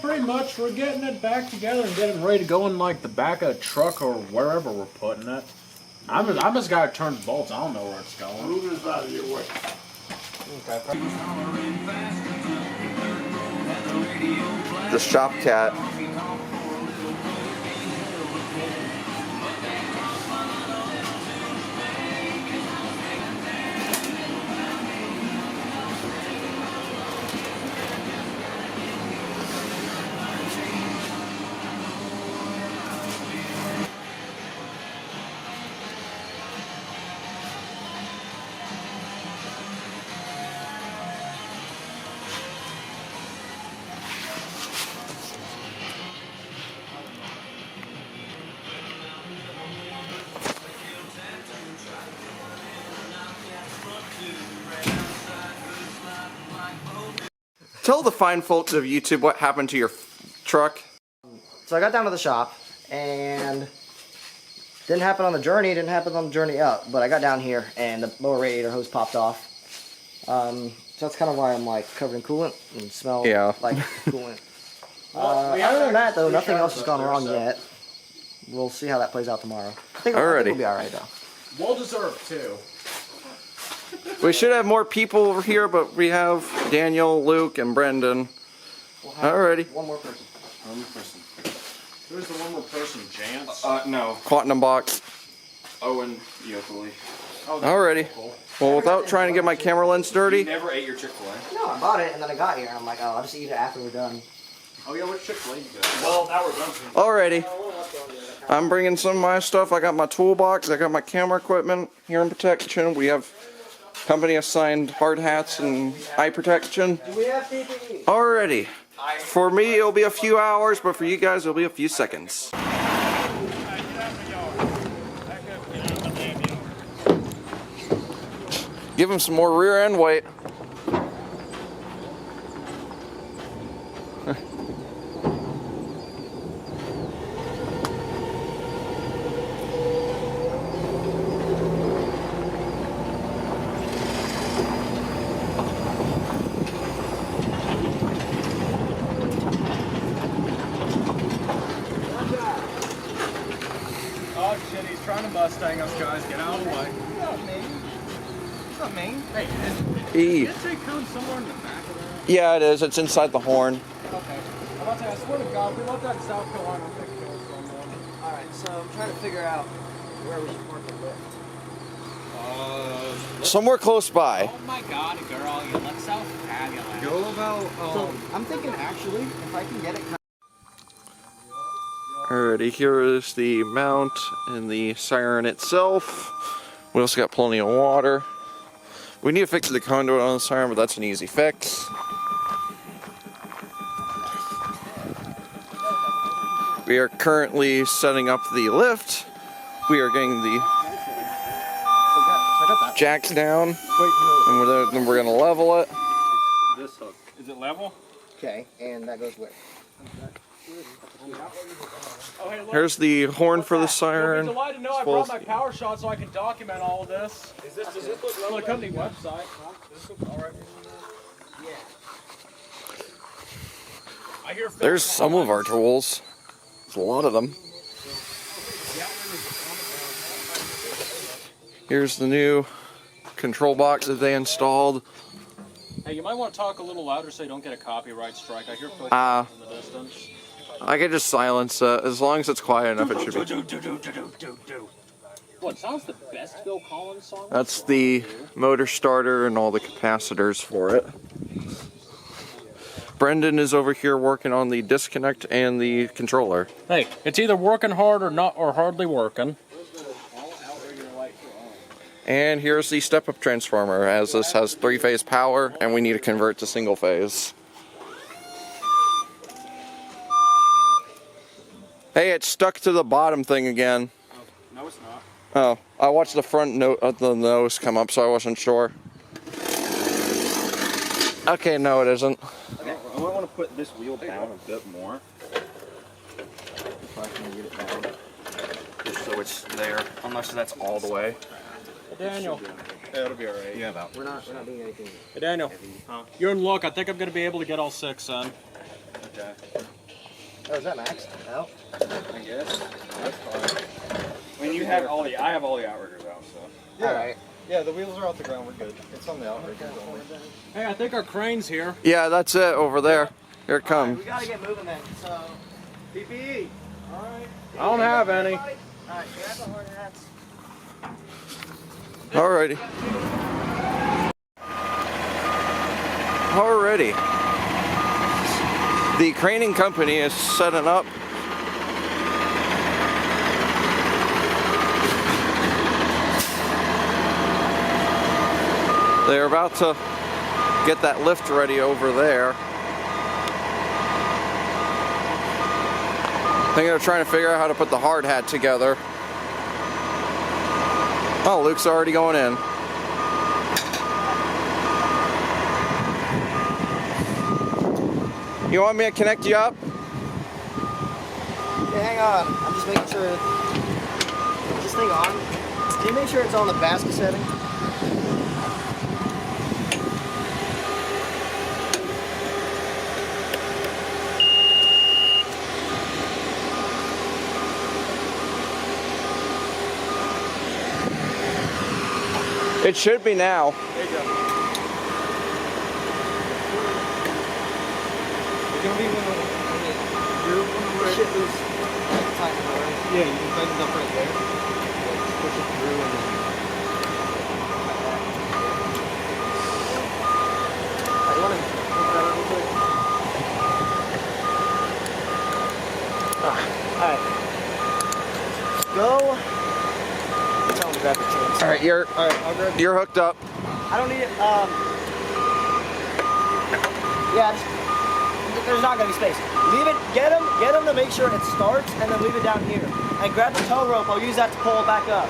pretty much. We're getting it back together and getting ready to go in like the back of the truck or wherever we're putting it. I just gotta turn the bolts. I don't know where it's going. Move this out of your way. The shop cat. Tell the fine folks of YouTube what happened to your truck. So I got down to the shop, and didn't happen on the journey, didn't happen on the journey up, but I got down here, and the lower radiator hose popped off. So that's kind of why I'm like covered in coolant and smell like coolant. Other than that, though, nothing else has gone wrong yet. We'll see how that plays out tomorrow. I think it'll be alright, though. Well deserved, too. We should have more people over here, but we have Daniel, Luke, and Brendan. Alrighty. One more person. One more person. Who's the one more person? Jance? No. Quantum Box. Owen Yokely. Oh, alrighty. Cool. Well, without trying to get my camera lens dirty. You never ate your Chick-fil-A? No, I bought it, and then I got here, and I'm like, oh, I'll just eat it after we're done. Oh yeah, which Chick-fil-A you got? Well, now we're done. Alrighty. I'm bringing some of my stuff. I got my toolbox. I got my camera equipment, hearing protection. We have company assigned hard hats and eye protection. Do we have PPE? Alrighty. For me, it'll be a few hours, but for you guys, it'll be a few seconds. Give him some more rear end weight. Oh shit, he's trying to Mustang us, guys. Get out of the way. Not me. Not me. Hey, is the intake cone somewhere in the back of that? Yeah, it is. It's inside the horn. Okay. I'm about to say, I swear to God, we left that in South Carolina. I'll take care of someone. Alright, so I'm trying to figure out where we should park the lift. Somewhere close by. Oh my God, girl, you look so fabulous. Go about, So I'm thinking actually, if I can get it. Alrighty, here is the mount and the siren itself. We also got plenty of water. We need to fix the conduit on the siren, but that's an easy fix. We are currently setting up the lift. We are getting the jacks down, and then we're gonna level it. This hook. Is it level? Okay, and that goes where? Oh, hey, look. Here's the horn for the siren. You'll be delighted to know I brought my power shot so I can document all of this. Does this look level? On the company website. Huh? Does this look alright? Yeah. I hear There's some of our tools. There's a lot of them. Here's the new control box that they installed. Hey, you might want to talk a little louder so you don't get a copyright strike. I hear folks in the distance. I can just silence it. As long as it's quiet enough, it should be. What, sounds the best Phil Collins song? That's the motor starter and all the capacitors for it. Brendan is over here working on the disconnect and the controller. Hey, it's either working hard or not, or hardly working. And here's the step-up transformer, as this has 3-phase power, and we need to convert to single-phase. Hey, it's stuck to the bottom thing again. No, it's not. Oh, I watched the front note of the nose come up, so I wasn't sure. Okay, no, it isn't. Okay. I might want to put this wheel down a bit more. If I can get it down. Just so it's there, unless that's all the way. Hey, Daniel. Yeah, it'll be alright. We're not doing anything. Hey, Daniel. Huh? You're in luck. I think I'm going to be able to get all 6 in. Okay. Oh, is that max? No. I guess. That's fine. I mean, you have all the. I have all the outriggers out, so. Yeah. All right. Yeah, the wheels are off the ground. We're good. It's on the outriggers only. Hey, I think our crane's here. Yeah, that's it over there. Here it All right, comes. we gotta get moving then. So, PPE. All right. I don't have any. All right, grab the hard hats. Alrighty. Alrighty. The craning company is setting up. They're about to get that lift ready over there. I think they're trying to figure out how to put the hard hat together. Oh, Luke's already going in. You want me to connect you up? Yeah, hang on. I'm just making sure. Is this thing on? Can you make sure it's on the basket setting? It should be now. There you go. It's gonna be Shit loose. Tighten it, right? Yeah, you can tighten it up right there. Just push it through and then. You want to look that up real quick? Alright. Go. Tell him to grab the chains. Alright, I'll grab you're hooked up. I don't need it. Yeah, there's not gonna be space. Leave it. Get him to make sure it starts, and then leave it down here. And grab the tow rope. I'll use that to pull it back up.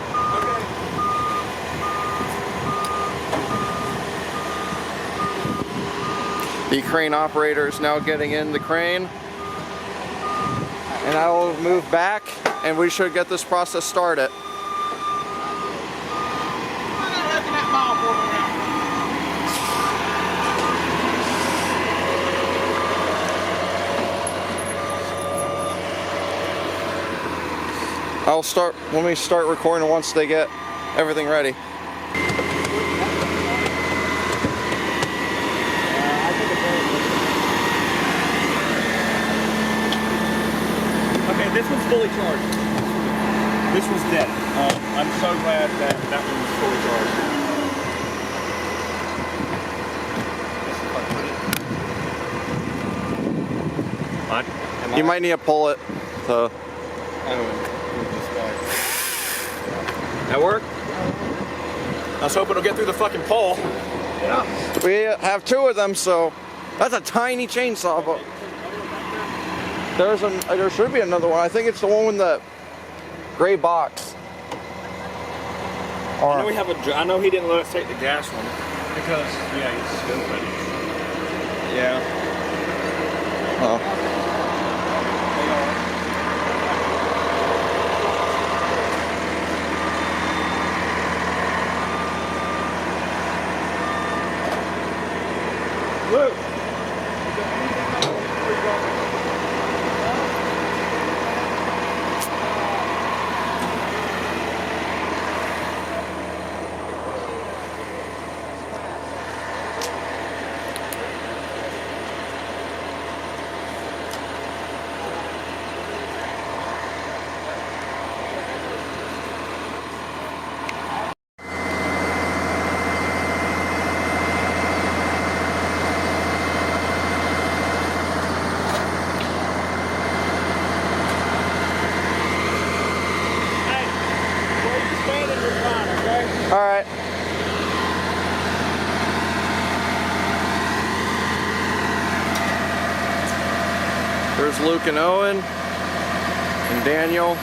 The crane operator is now getting in the crane. And I will move back, and we should get this process started. I'll start when we start recording once they get everything ready. Okay, this one's fully charged. This one's dead. I'm so glad that that one was fully charged. What? You might need to pull it. So. That work? I was hoping it'll get through the fucking pole. Yeah. We have two of them, so that's a tiny chainsaw. But there should be another one. I think it's the one with the gray box. I know we have I know he didn't let us take the gas one because he's stupid. Yeah. Oh. Luke. All right. There's Luke and Owen and Daniel.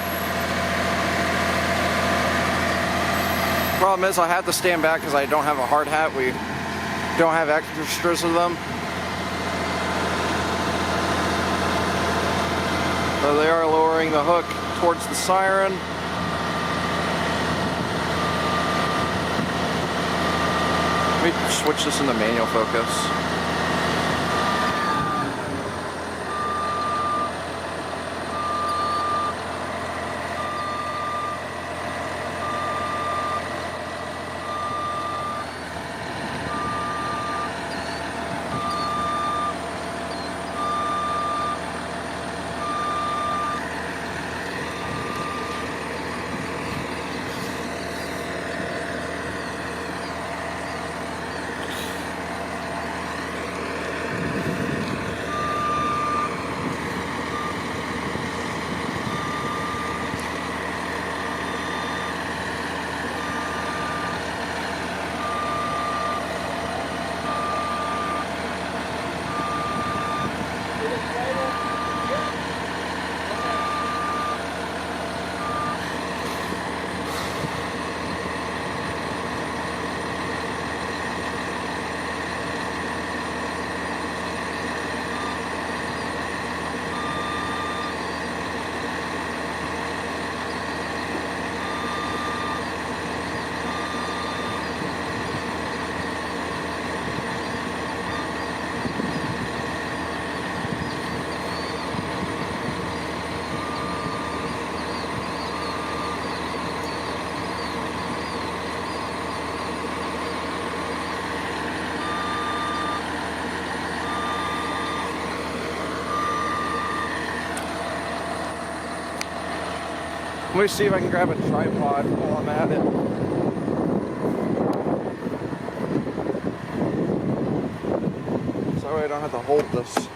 Problem is I have to stand back because I don't have a hard hat. We don't have extras of them. So they are lowering the hook towards the siren. Let me switch this into manual focus. Let me see if I can grab a tripod while I'm at it. So I don't have to hold this.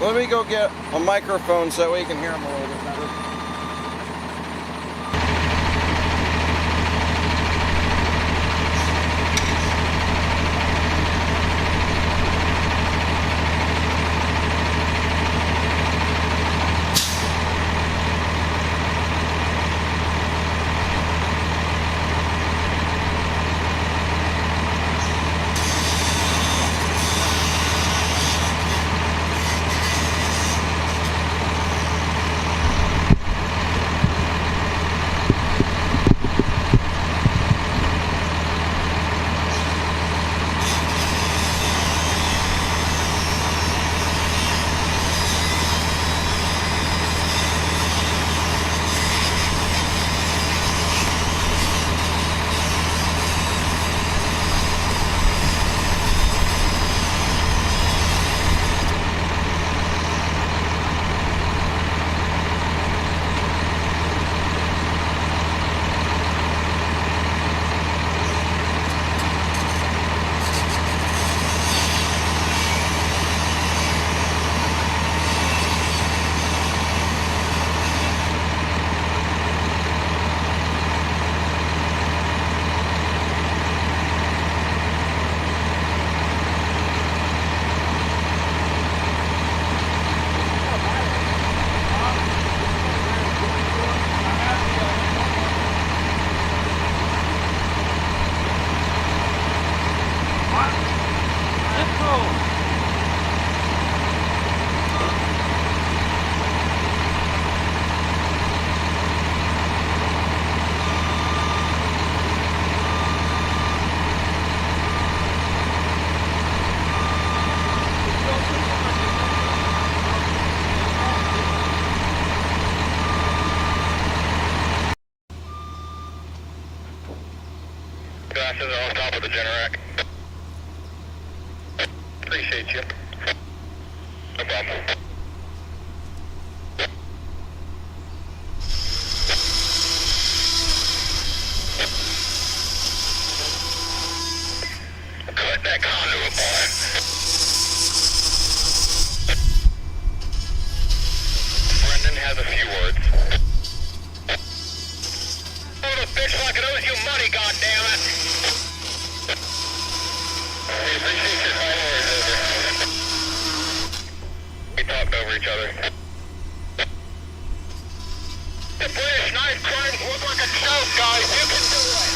Let me go get a microphone so we can hear him a little bit better. Glasses are on top of the Generac. Appreciate you. No problem. Cut that conduit, boy. Brendan has a few words. Oh, the bitch like it owes you money, goddammit! We appreciate your kind words, over. We talked over each other. The British knife crimes look like a joke, guys. You can do it!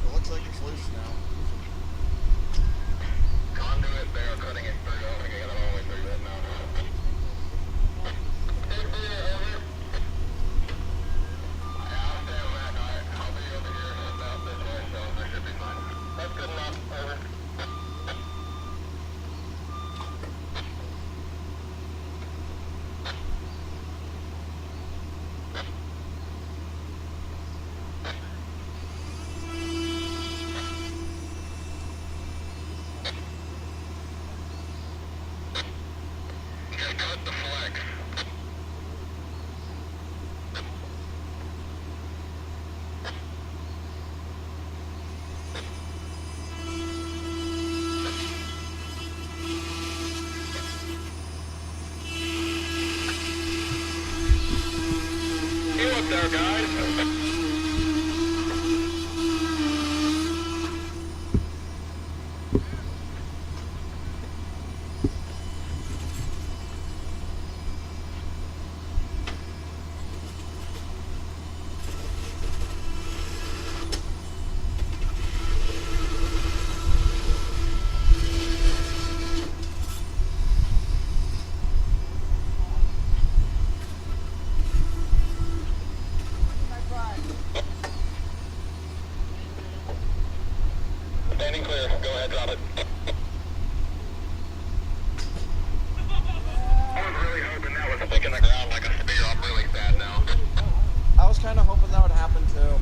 It looks like it's loose now. Conduit, they are cutting it through. I'm gonna get it all the way through that now. I'll be over here about this way, so I should be fine. That's good enough. Over. there, guys. Standing clear. Go ahead, drop it. I was really hoping that was sticking the ground like a spear. I'm really sad now. I was kind of hoping that would happen too.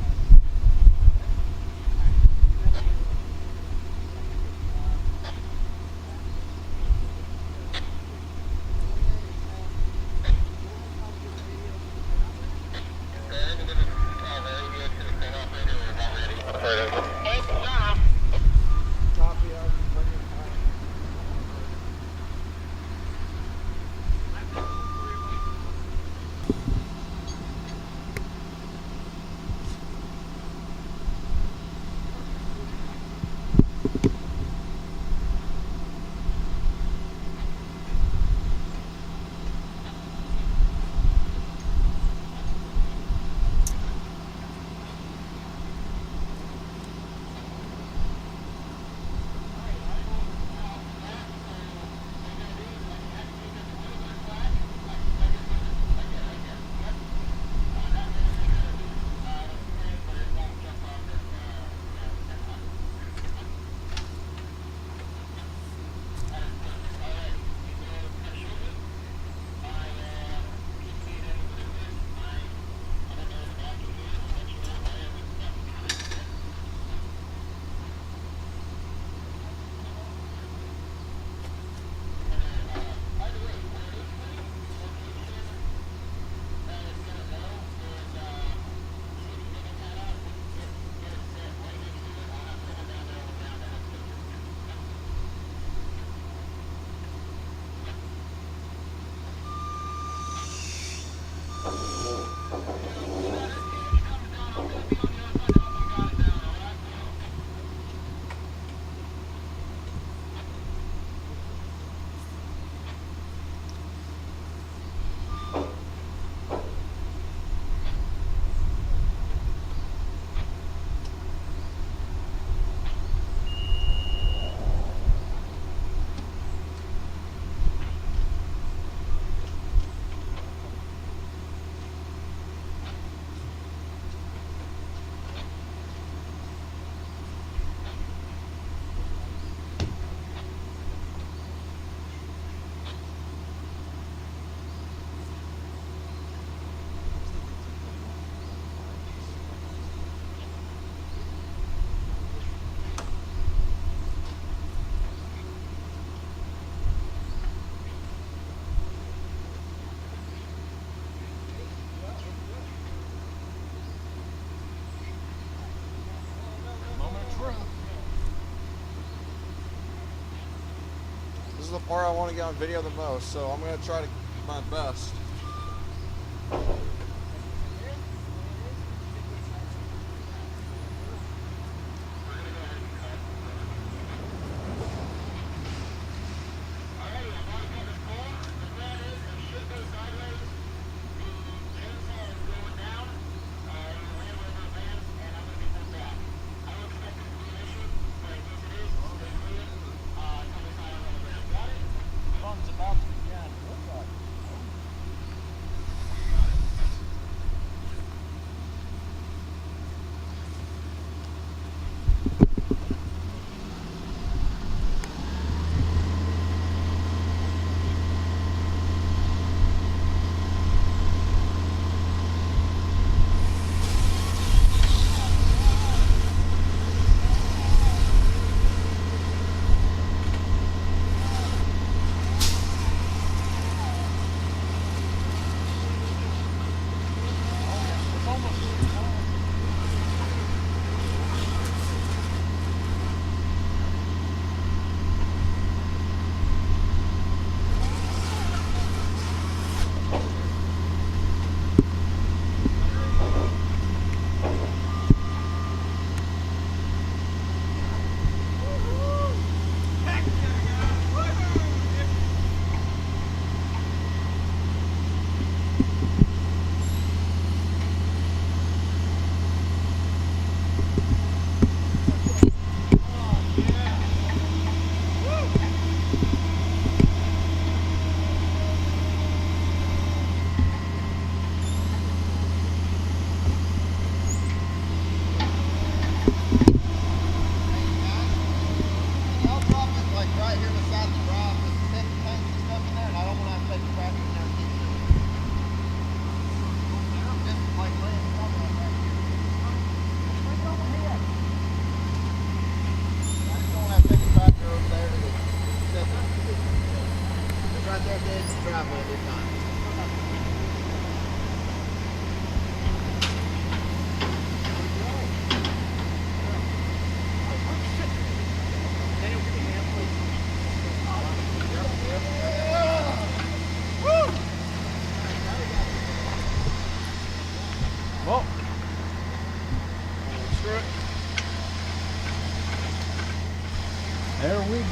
This is the part I want to get on video the most, so I'm going to try to do my best.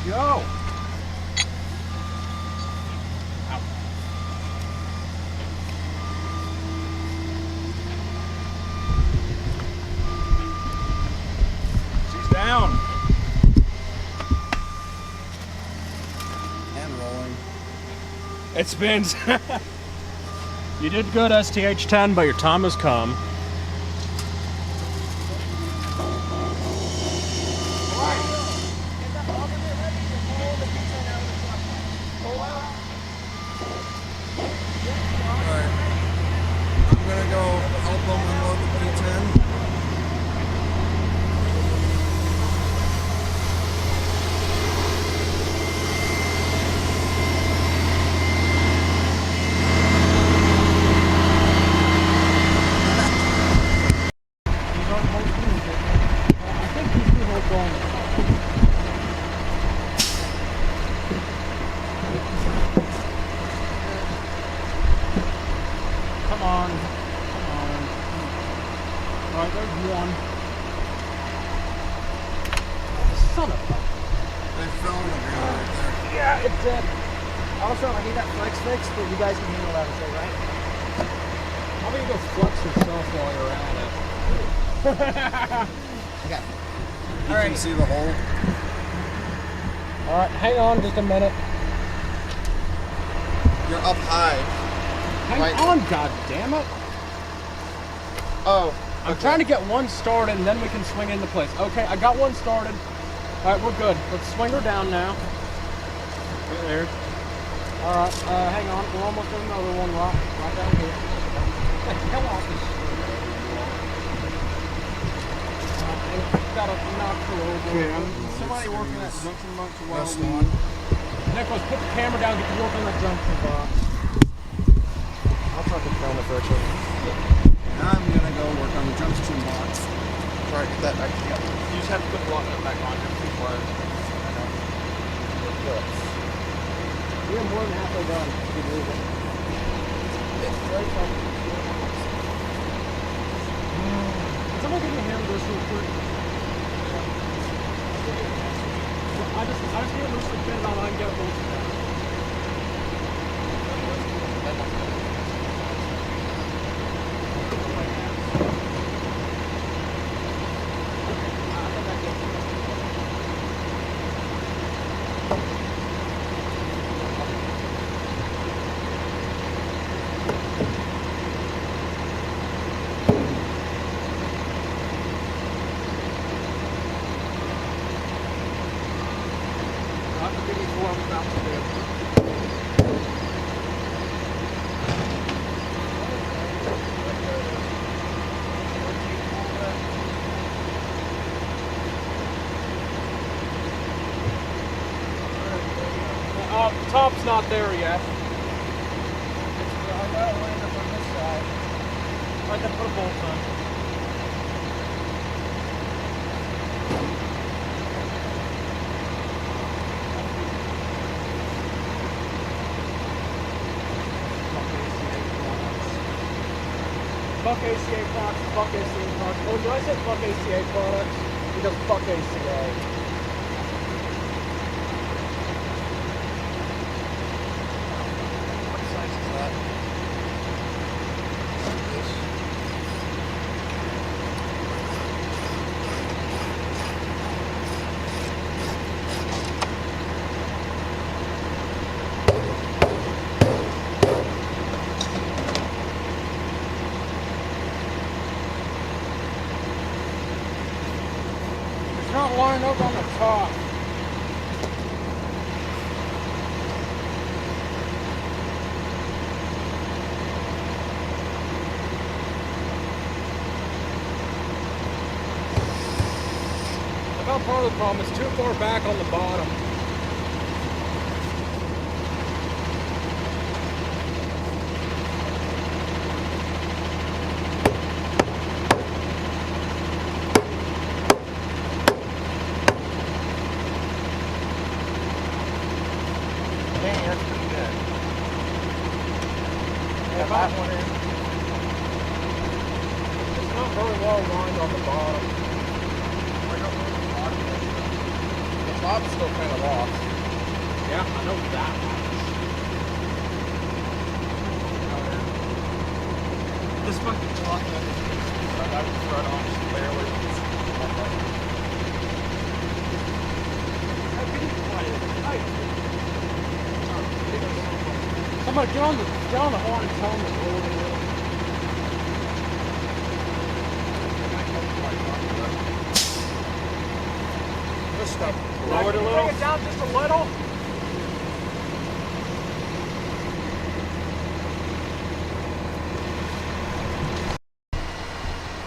Go! She's down. And rolling. It spins. You did good, STH-10, but your time has come. I'm gonna go help them unload the P10. I think these two hold going. Come on. Come on. Alright, there's one. Son of a... They fell on the ground right there. Yeah, it did. Also, I need that flex fixed, but you guys can handle that, okay, right? How about you go flex yourself while you're at it? Okay. You can see the hole. Alright, hang on just a minute. You're up high. Hang Right. on, goddammit. Oh. I'm trying to get one started and then we can swing into place. Okay, I got one started. Alright, we're good. Let's swing her down now. Right there. Alright, hang on. We're almost at another one right down here. Hey, hell off this shit. Gotta knock her over. Okay, Somebody working that junction box while That's we... one. Nicholas, put the camera down, get to work on that junction box. I'll fucking film it virtually. Now I'm gonna go work on the junction box. Try to get that back together. You just have to put the lock nut back on here before We're more than halfway done. If you believe it. It's very fun. Can someone give me a hand with this real quick? I just need to loosely fit it on, I can get it loose. The top's not there yet. I gotta line up on this side. I can put a bolt on. Fuck ACA products, fuck ACA products. Oh, did I say fuck ACA products? Because fuck ACA. What size is that? It's not lined up on the top. About part of the problem, it's too far back on the bottom. Dang, that's pretty good. Yeah, that one is. It's not very well lined on the bottom. It's fob's still kind of lost. Yeah, I know that much. This fucking clock that I got it right on just barely. Somebody get on the horn and tell them to roll it a little. This stuff. Lower it a little. Bring it down just a little.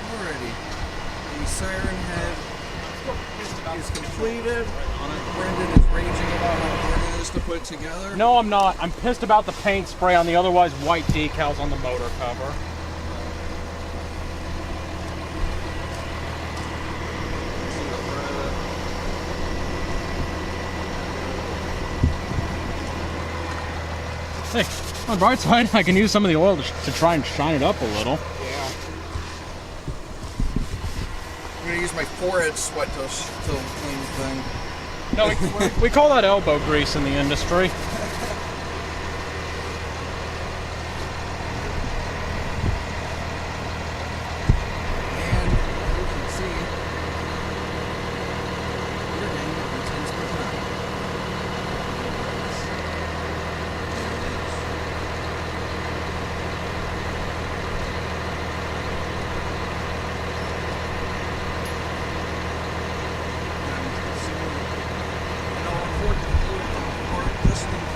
Alrighty. The siren head is completed. Brendan is raging about how hard it is to put together. No, I'm not. I'm pissed about the paint spray on the otherwise white decals on the motor cover. Hey, on the bright side, I can use some of the oil to try and shine it up a little. Yeah. I'm gonna use my forehead sweat to clean the thing. No, we call that elbow grease in the industry. And you can see, your name contains the this thing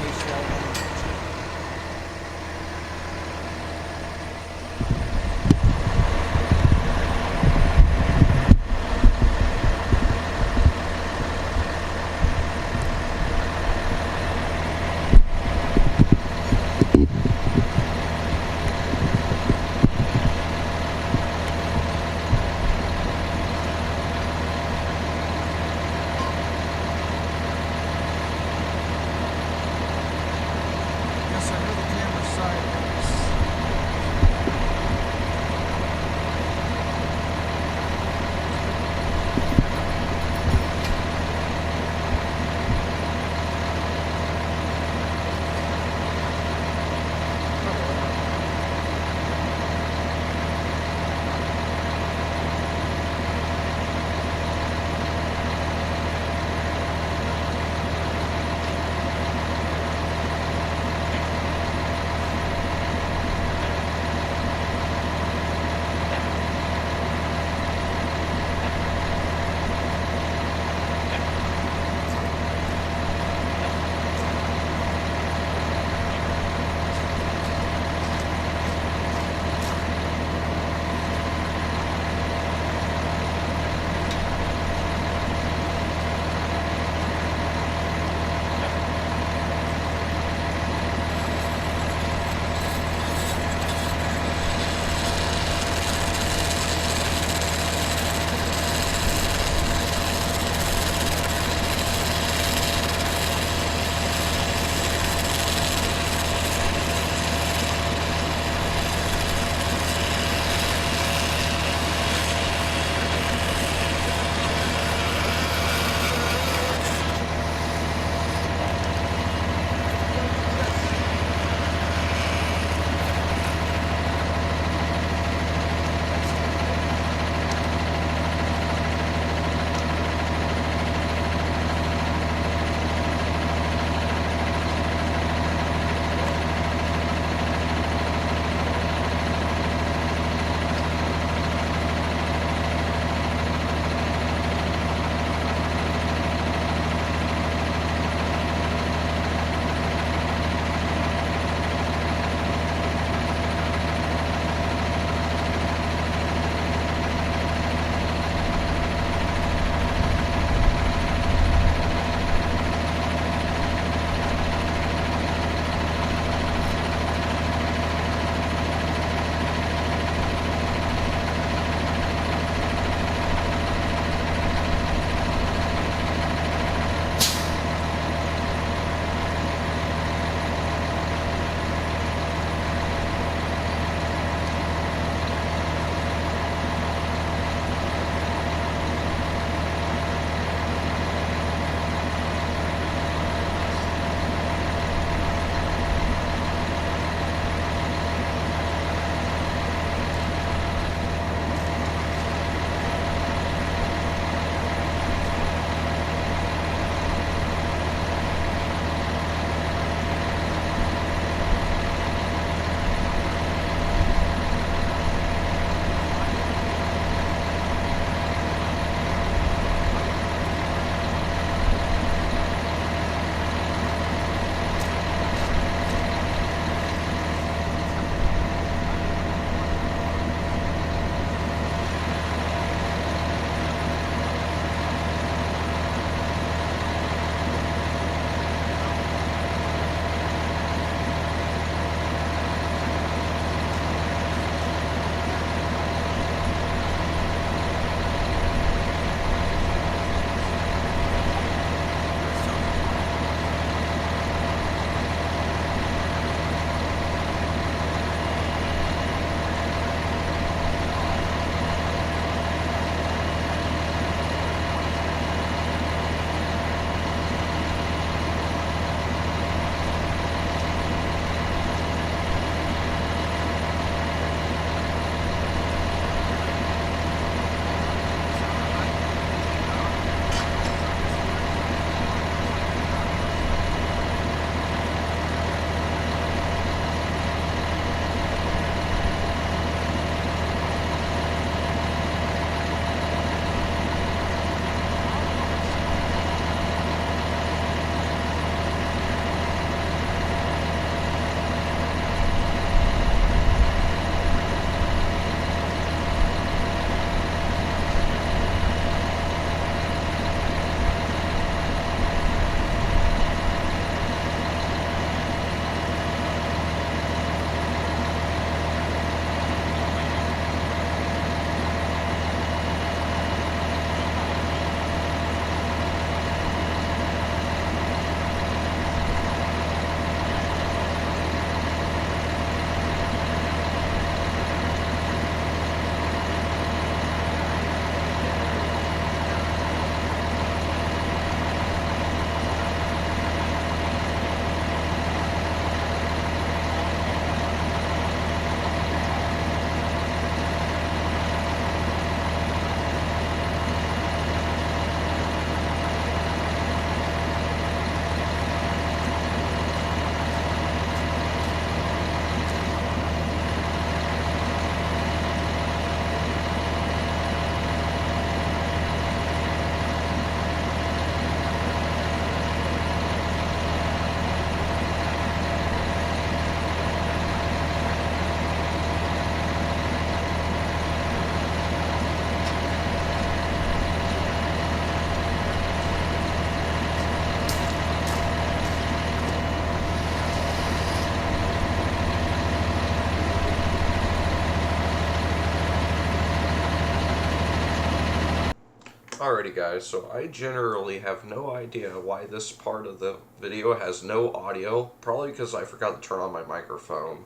Alrighty guys, so I generally have no idea why this part of the video has no audio, probably because I forgot to turn on my microphone.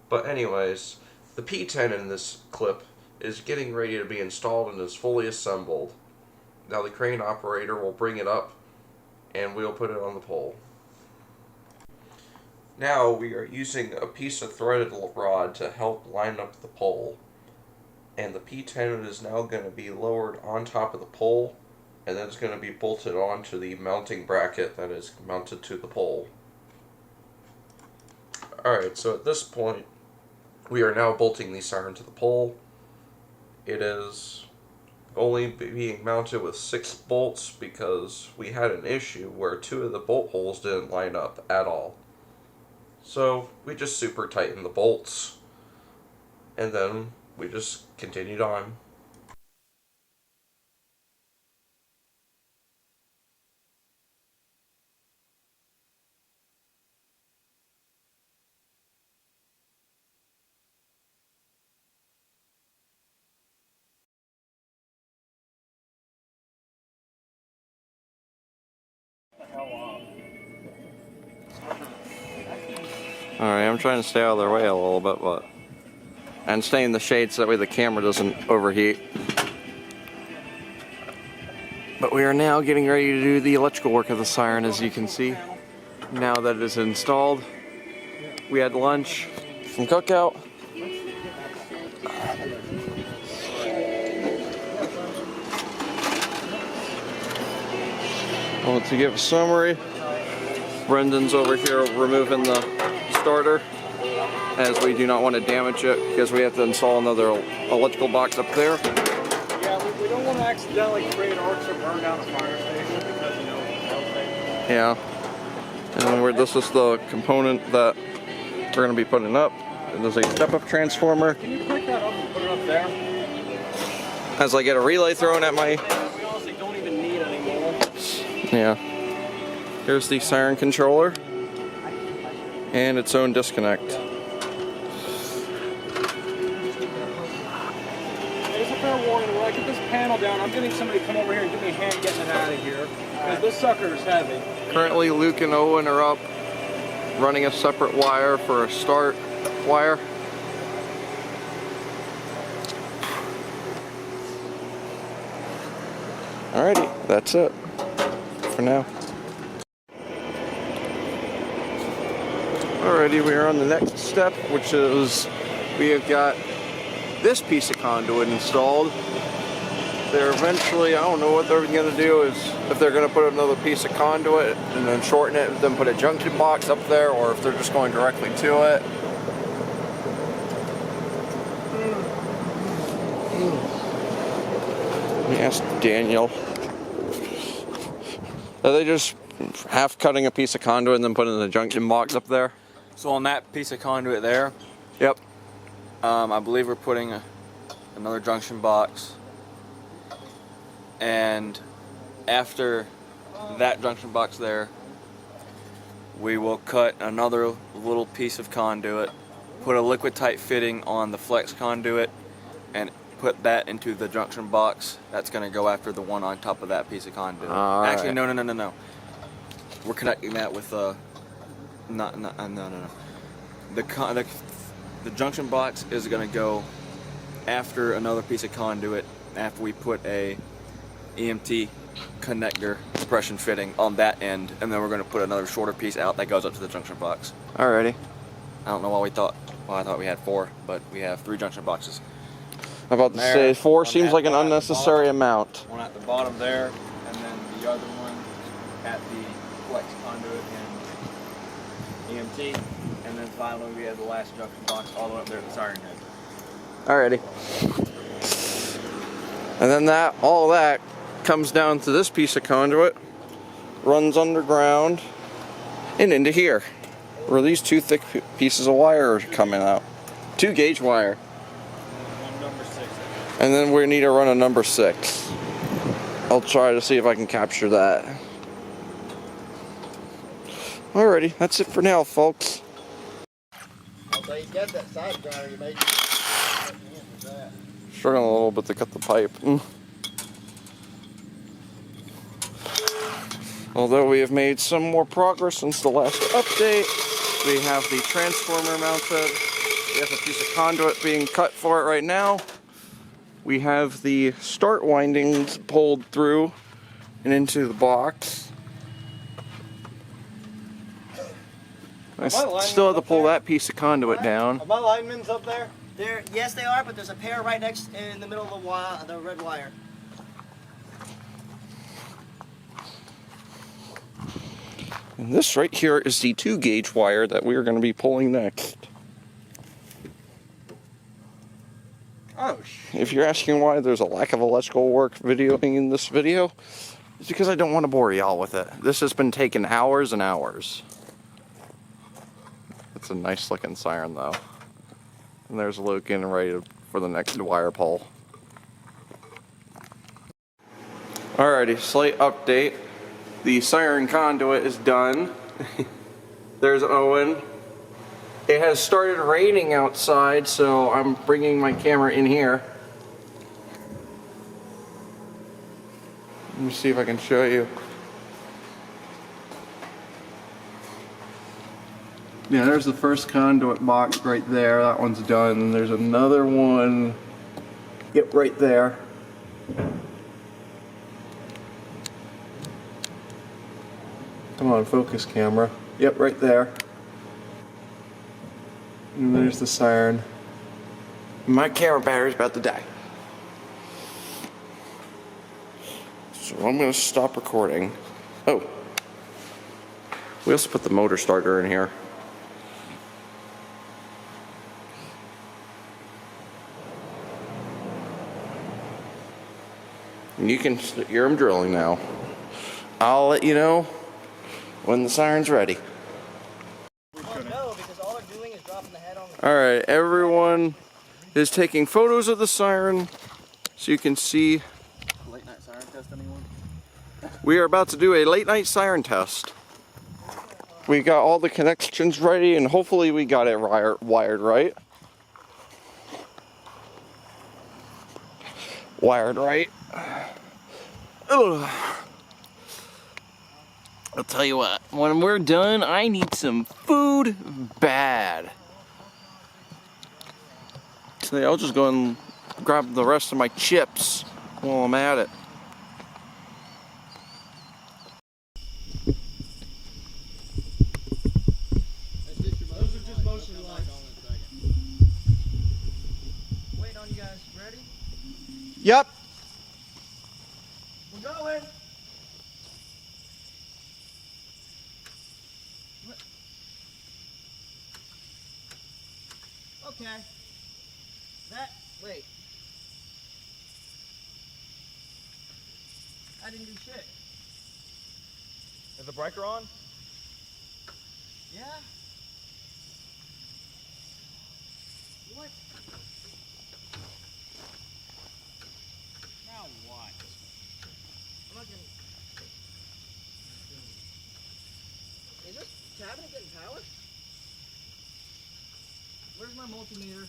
But anyways, the P10 in this clip is getting ready to be installed and is fully assembled. Now the crane operator will bring it up and we'll put it on the pole. Now we are using a piece of threaded rod to help line up the pole. And the P10 is now going to be lowered on top of the pole, and then it's going to be bolted onto the mounting bracket that is mounted to the pole. Alright, so at this point, we are now bolting the siren to the pole. It is only being mounted with 6 bolts because we had an issue where 2 of the bolt holes didn't line up at all. So we just super tightened the bolts, and then we just continued on. Alright, I'm trying to stay out of their way a little bit, and stay in the shade so that way the camera doesn't overheat. But we are now getting ready to do the electrical work of the siren, as you can see. Now that it is installed, we had lunch from Cookout. Well, to give a summary, Brendan's over here removing the starter, as we do not want to damage it because we have to install another electrical box up there. Yeah, we don't want to accidentally create arcs or burn down a fire station because, you know, yeah. And then this is the component that we're going to be putting up. It is a step-up transformer. Can you pick that up and put it up there? As I get a relay thrown at my... We honestly don't even need it anymore. Yeah. Here's the siren controller and its own disconnect. There's a fair warning, when I get this panel down, I'm getting somebody to come over here and give me a hand getting it out of here. Because this sucker is heavy. Currently Luke and Owen are up running a separate wire for a start wire. Alrighty, that's it for now. Alrighty, we are on the next step, which is we have got this piece of conduit installed. They're eventually, I don't know what they're going to do, is if they're going to put another piece of conduit and then shorten it, then put a junction box up there, or if they're just going directly to it. Let me ask Daniel. Are they just half cutting a piece of conduit and then putting the junction box up there? So on that piece of conduit there, Yep. I believe we're putting another junction box, and after that junction box there, we will cut another little piece of conduit, put a liquid tight fitting on the flex conduit, and put that into the junction box. That's going to go after the one on top of that piece of conduit. All Actually, right. no. We're connecting that with no. The junction box is going to go after another piece of conduit after we put a EMT connector compression fitting on that end, and then we're going to put another shorter piece out that goes up to the junction box. Alrighty. I don't know why I thought we had 4, but we have 3 junction boxes. I'm about to say 4 seems like an unnecessary amount. One at the bottom there, and then the other one at the flex conduit and EMT, and then finally we have the last junction box all the way up there at the siren head. Alrighty. And then all that comes down to this piece of conduit, runs underground, and into here, where these 2 thick pieces of wire are coming out. 2 gauge wire. And then we need to run a number 6. I'll try to see if I can capture that. Alrighty, that's it for now, folks. So you got that side grinder you made. Struggling a little bit to cut the pipe. Although we have made some more progress since the last update, we have the transformer mounted. We have a piece of conduit being cut for it right now. We have the start windings pulled through and into the box. I still have to pull that piece of conduit down. Are my linemen's up there? Yes, they are, but there's a pair right next in the middle of the red wire. And this right here is the 2-gauge wire that we are going to be pulling next. Oh, If you're asking why there's a lack of electrical work videoing in this video, it's because I don't want to bore y'all with it. This has been taking hours and hours. It's a nice looking siren though. And there's Luke getting ready for the next wire pull. Alrighty, slight update. The siren conduit is done. There's Owen. It has started raining outside, so I'm bringing my camera in here. Let me see if I can show you. Yeah, there's the first conduit box right there. That one's done. There's another one. Yep, right there. Come on, focus camera. Yep, right there. And there's the siren. My camera battery's about to die. So I'm going to stop recording. Oh. We also put the motor starter in here. And you can hear them drilling now. I'll let you know when the siren's ready. Oh, no, because all they're doing is dropping the head on the... Alright, everyone is taking photos of the siren so you can see. Late night siren test, anyone? We are about to do a late night siren test. We got all the connections ready and hopefully we got it wired right. Wired right. Ugh. I'll tell you what, when we're done, I need some food bad. So I'll just go and grab the rest of my chips while I'm at it. Those are just motion lights. Wait on you guys. Ready? Yep. We're going. Okay. Wait. I didn't do shit. Is the breaker on? Yeah? What? Now what? I'm not getting... Is this cabinet getting power? Where's my multimeter?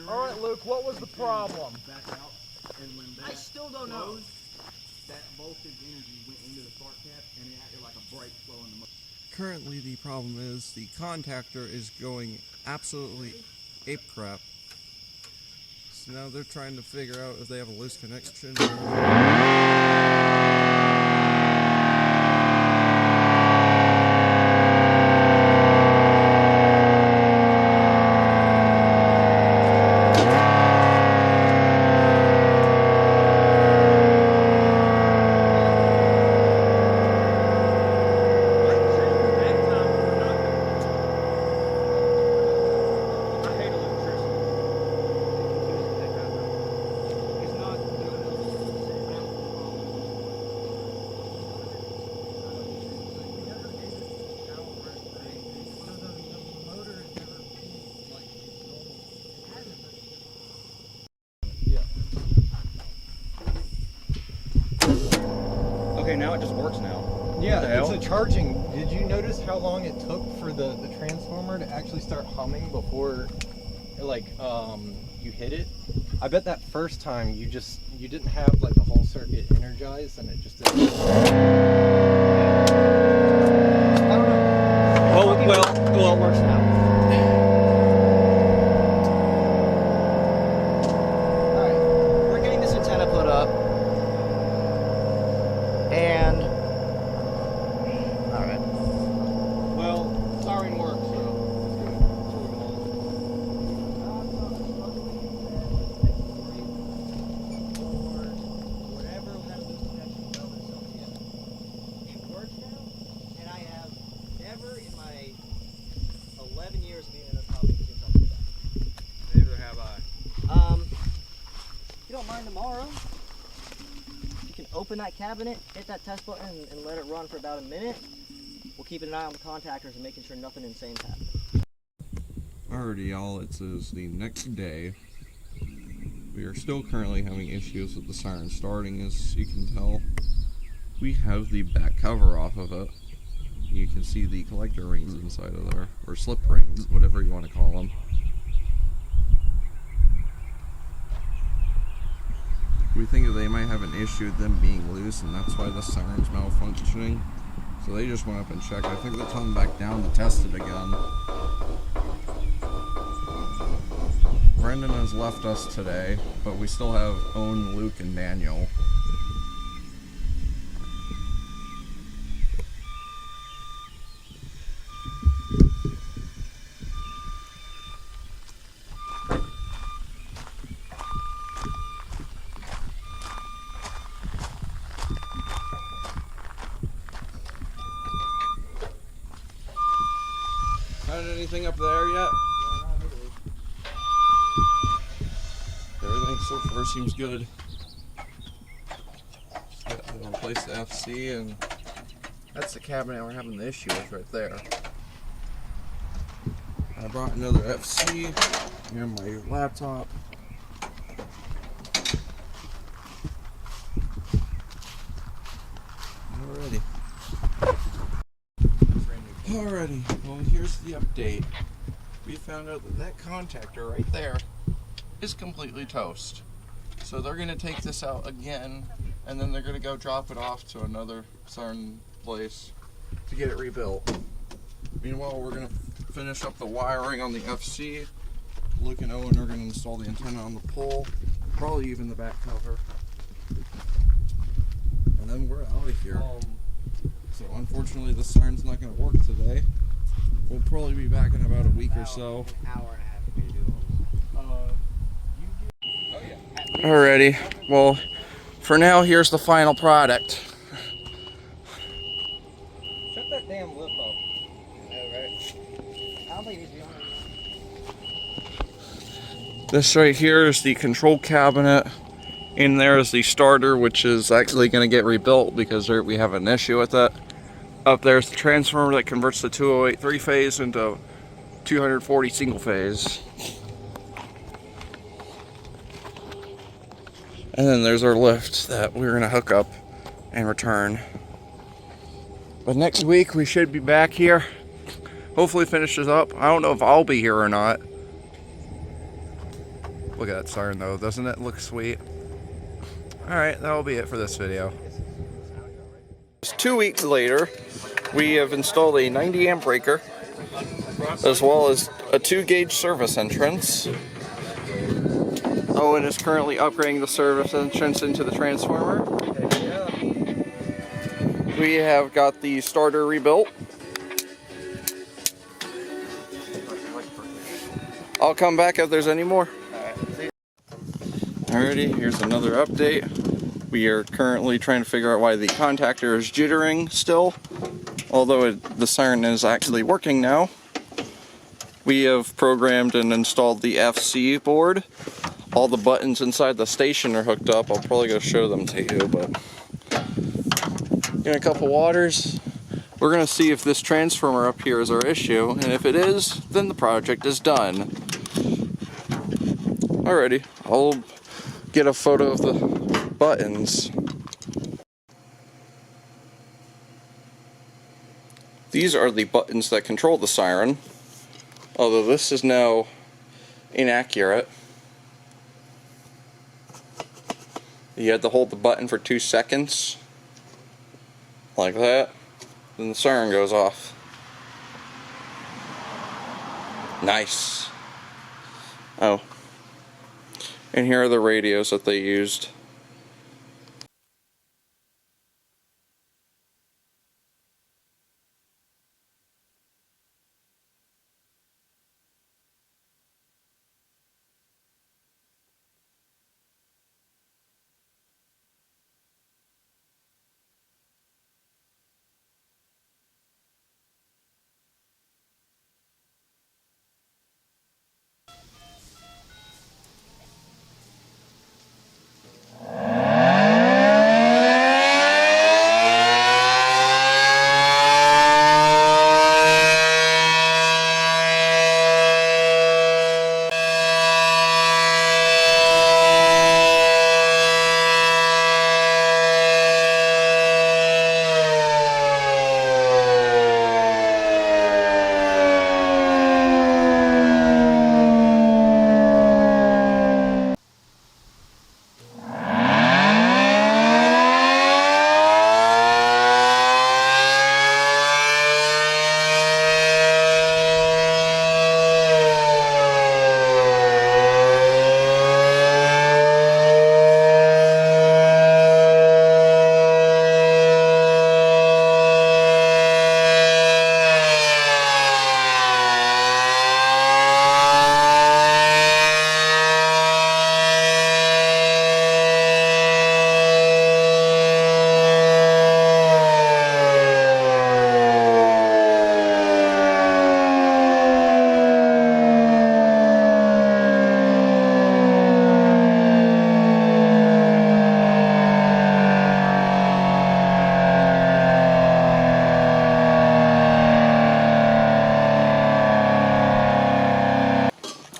All right, Luke, what was the problem? I still don't know. That voltage energy went into the spark cap and it acted like a brake flow in the motor. Currently, the problem is the contactor is going absolutely ape crap. So now they're trying to figure out if they have a loose connection. Okay, now it just works now. Yeah, the it's hell? a charging. Did you notice how long it took for the transformer to actually start humming before, like, you hit it? I bet that first time you didn't have like the whole circuit energized and it just didn't. I don't know. Well, It works now. Alright, we're getting this antenna put up. And alright. Well, siren works, so it's good. That's what we want. It works now, and I have never in my 11 years of being in this hobby seen something like that. neither have I. If you don't mind tomorrow, you can open that cabinet, hit that test button, and let it run for about a minute. We'll keep an eye on the contactors and making sure nothing insane's happening. Alrighty, y'all, it is the next day. We are still currently having issues with the siren starting, as you can tell. We have the back cover off of it. You can see the collector rings inside of there, or slip rings, whatever you want to call them. We think that they might have an issue with them being loose, and that's why the siren's malfunctioning. So they just went up and checked. I think they're coming back down to test it again. Brendan has left us today, but we still have Owen, Luke, and Daniel. Found anything up there yet? Everything so far seems good. Just got to replace the FC, and that's the cabinet we're having the issue with right there. I brought another FC and my laptop. Alrighty, well, here's the update. We found out that that contactor right there is completely toast. So they're going to take this out again, and then they're going to go drop it off to another certain place to get it rebuilt. Meanwhile, we're going to finish up the wiring on the FC. Luke and Owen are going to install the antenna on the pole, probably even the back cover. And then we're out of here. So unfortunately the siren's not going to work today. We'll probably be back in about a week or so. Hour and a half for me to do all Alrighty, well, for now, here's the final product. Shut that damn lip up. I don't think it needs to be on. This right here is the control cabinet. In there is the starter, which is actually going to get rebuilt because we have an issue with it. Up there's the transformer that converts the 208 three-phase into 240 single-phase. And then there's our lift that we're going to hook up and return. But next week we should be back here. Hopefully finish this up. I don't know if I'll be here or not. Look at that siren though, doesn't it look sweet? Alright, that'll be it for this video. 2 weeks later, we have installed a 90 amp breaker, as well as a 2-gauge service entrance. Owen is currently upgrading the service entrance into the transformer. We have got the starter rebuilt. I'll come back if there's any more. Alrighty, here's another update. We are currently trying to figure out why the contactor is jittering still, although the siren is actually working now. We have programmed and installed the FC board. All the buttons inside the station are hooked up. I'll probably go show them to you, but in a couple waters, we're going to see if this transformer up here is our issue, and if it is, then the project is done. Alrighty, I'll get a photo of the buttons. These are the buttons that control the siren, although this is now inaccurate. You had to hold the button for 2 seconds, like that, then the siren goes off. Nice. Oh. And here are the radios that they used.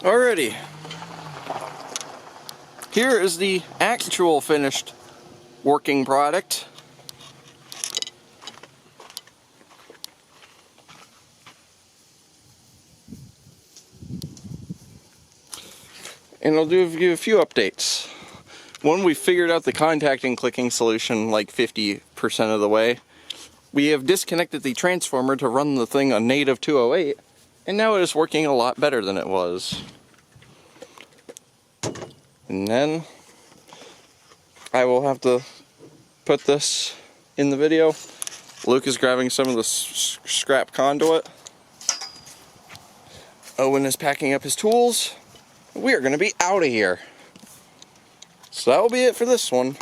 Alrighty. Here is the actual finished working product. And I'll give you a few updates. One, we figured out the contacting clicking solution like 50% of the way. We have disconnected the transformer to run the thing on native 208, and now it is working a lot better than it was. And then I will have to put this in the video. Luke is grabbing some of the scrap conduit. Owen is packing up his tools. We are going to be out of here. So that will be it for this one.